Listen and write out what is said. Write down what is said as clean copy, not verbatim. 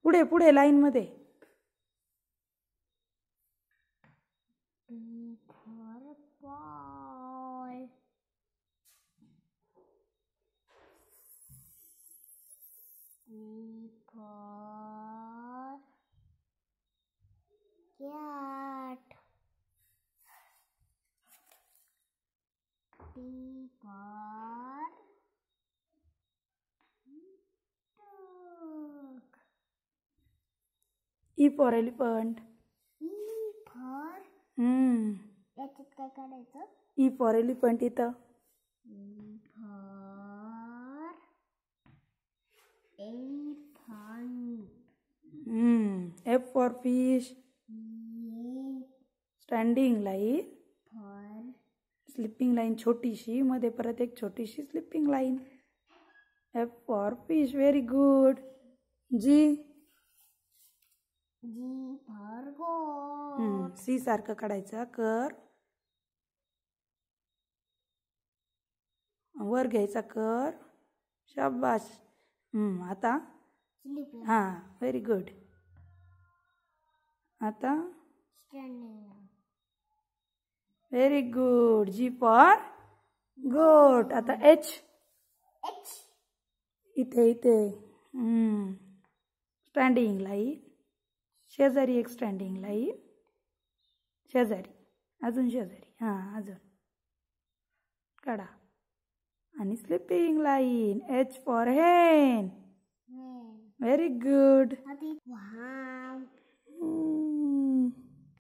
पुढे पुढे लाईन मध्ये. B for ball. C for cat. D for dog. E for elephant. E for याच्यात काय काढायचं? E for elephant इथं. E for elephant. F for fish. E standing line. for sleeping line छोटीशी, मध्ये परत एक छोटीशी sleeping line. F for fish. Very good. G. G for goat. C सारखं काढायचं. कर वर घ्यायचा. कर. शाबाश. आता Sleep line. हां व्हेरी गुड. आता Standing line. Very good. G for गोट. आता H. H. इथे इथे स्टँडिंग लाईन. शेजारी एक स्टँडिंग लाईन. शेजारी अजून शेजारी. हां अजून काढा. आणि स्लिपिंग लाईन. H फॉर हेन. Very good. Wow.